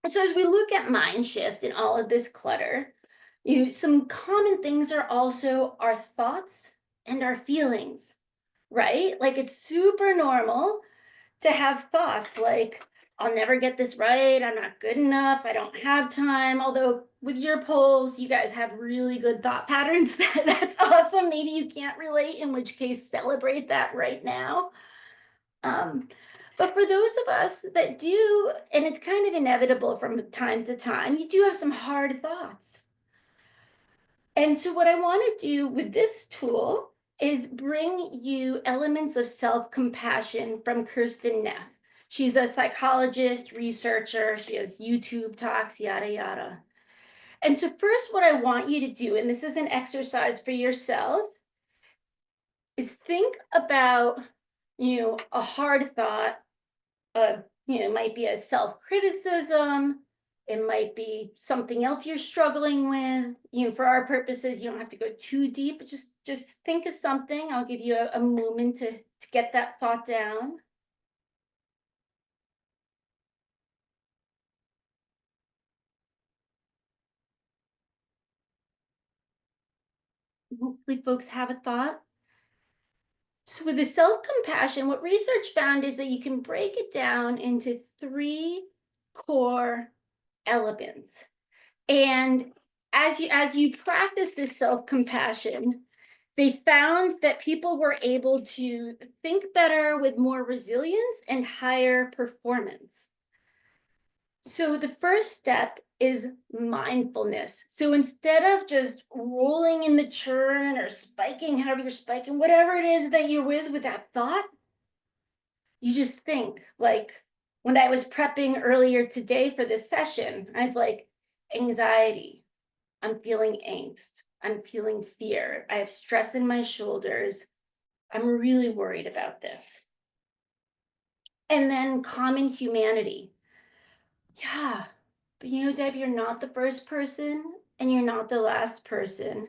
So as we look at mind shift and all of this clutter, some common things are also our thoughts and our feelings, right? Like it's super normal to have thoughts like, I'll never get this right. I'm not good enough. I don't have time. Although with your polls, you guys have really good thought patterns. That's awesome. Maybe you can't relate, in which case celebrate that right now. Um, but for those of us that do, and it's kind of inevitable from time to time, you do have some hard thoughts. And so, what I want to do with this tool is bring you elements of self compassion from Kirsten Neff. She's a psychologist, researcher, she has YouTube talks, yada, yada. And so, first, what I want you to do, and this is an exercise for yourself, is think about a hard thought. It might be a self-criticism, it might be something else you're struggling with. For our purposes, you don't have to go too deep, but just think of something. I'll give you a moment to get that thought down. Hopefully folks have a thought. So with the self-compassion, what research found is that you can break it down into three core elements. And as you practice this self-compassion, they found that people were able to think better with more resilience and higher performance. So the first step is mindfulness. So instead of just rolling in the churn or spiking, however you're spiking, whatever it is that you're with that thought, you just think. Like when I was prepping earlier today for this session, I was like, anxiety, I'm feeling angst, I'm feeling fear, I have stress in my shoulders, I'm really worried about this. And then common humanity. Yeah, but Deb, you're not the first person and you're not the last person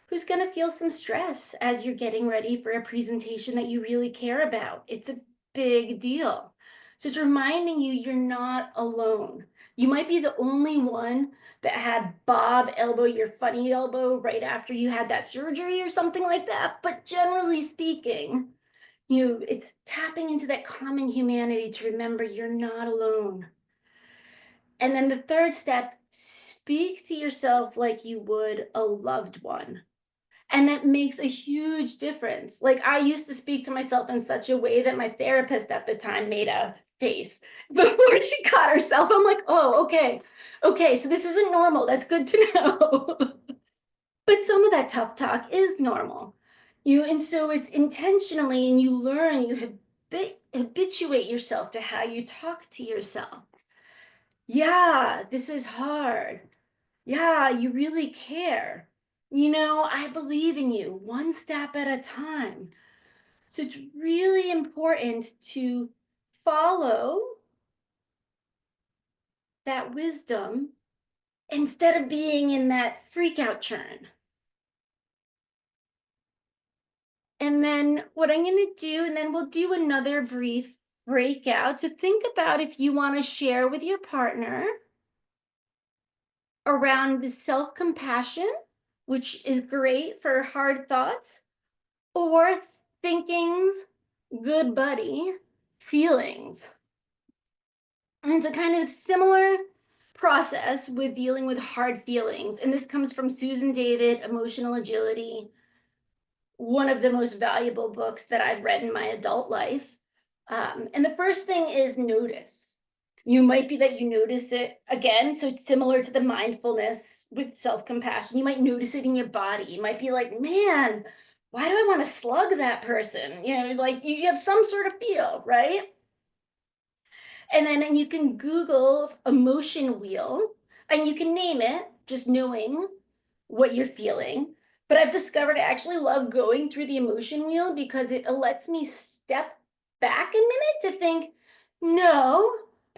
who's going to feel some stress as you're getting ready for a presentation that you really care about. It's a big deal. So it's reminding you you're not alone. You might be the only one that had Bob elbow your funny elbow right after you had that surgery or something like that. But generally speaking, it's tapping into that common humanity to remember you're not alone. And then the third step, speak to yourself like you would a loved one. And that makes a huge difference. Like I used to speak to myself in such a way that my therapist at the time made a face before she caught herself. I'm like, oh, okay. Okay, so this isn't normal. That's good to know. But some of that tough talk is normal. And so it's intentionally, and you learn, you habituate yourself to how you talk to yourself. Yeah, this is hard. Yeah, you really care. I believe in you one step at a time. So it's really important to follow that wisdom instead of being in that freak out churn. And then what I'm going to do, and then we'll do another brief breakout to think about if you want to share with your partner around the self compassion, which is great for hard thoughts, or thinking's good buddy, feelings. And it's a kind of similar process with dealing with hard feelings. And this comes from Susan David, Emotional Agility, one of the most valuable books that I've read in my adult life. And the first thing is notice. You might be that you notice it again. So it's similar to the mindfulness with self compassion. You might notice it in your body. You might be like, man, why do I want to slug that person? Like you have some sort of feel, right? And you can Google emotion wheel and you can name it, just knowing what you're feeling. But I've discovered I actually love going through the emotion wheel because it lets me step back a minute to think, no,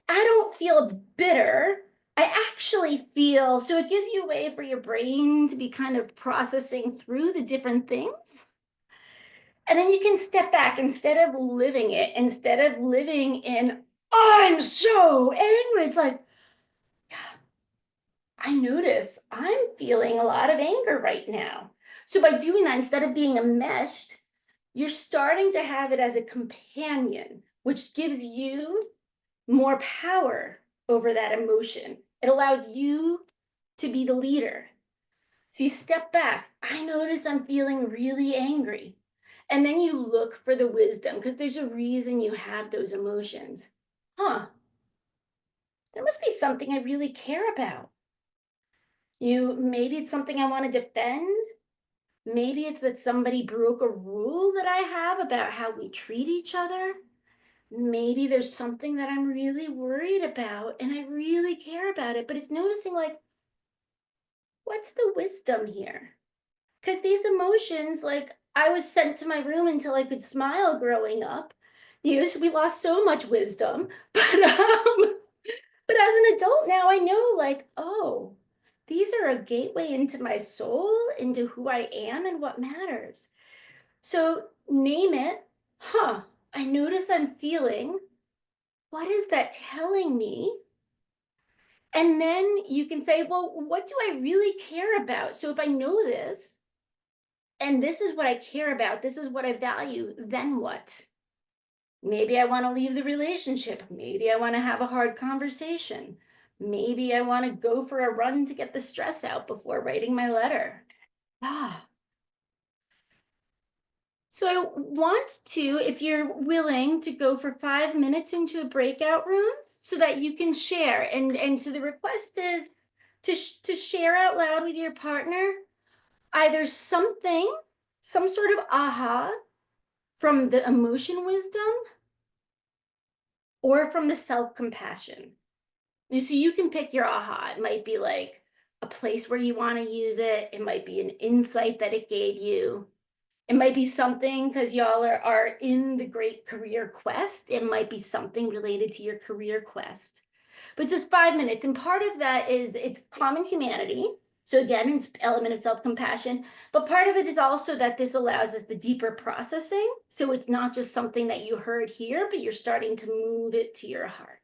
I don't feel bitter. I actually feel, so it gives you a way for your brain to be kind of processing through the different things. And then you can step back instead of living it, instead of living in, I'm so angry. It's like, I notice I'm feeling a lot of anger right now. So by doing that, instead of being enmeshed, you're starting to have it as a companion, which gives you more power over that emotion. It allows you to be the leader. So you step back. I notice I'm feeling really angry. And then you look for the wisdom because there's a reason you have those emotions. Huh, there must be something I really care about. Maybe it's something I want to defend. Maybe it's that somebody broke a rule that I have about how we treat each other. Maybe there's something that I'm really worried about and I really care about it, but it's noticing like, what's the wisdom here? Because these emotions, like I was sent to my room until I could smile growing up. We lost so much wisdom, but as an adult now, I know like, oh, these are a gateway into my soul, into who I am and what matters. So name it. Huh. I notice I'm feeling. What is that telling me? And then you can say, well, what do I really care about? So if I know this, and this is what I care about, this is what I value, then what? Maybe I want to leave the relationship. Maybe I want to have a hard conversation. Maybe I want to go for a run to get the stress out before writing my letter. Ah, so I want to, if you're willing to go for 5 minutes into a breakout room so that you can share. And so the request is to share out loud with your partner either something, some sort of aha from the emotion wisdom or from the self-compassion. And so you can pick your aha. It might be like a place where you want to use it. It might be an insight that it gave you. It might be something because y'all are in the great career quest. It might be something related to your career quest. But just 5 minutes. And part of that is it's common humanity. So again, it's element of self-compassion. But part of it is also that this allows us the deeper processing. So it's not just something that you heard here, but you're starting to move it to your heart.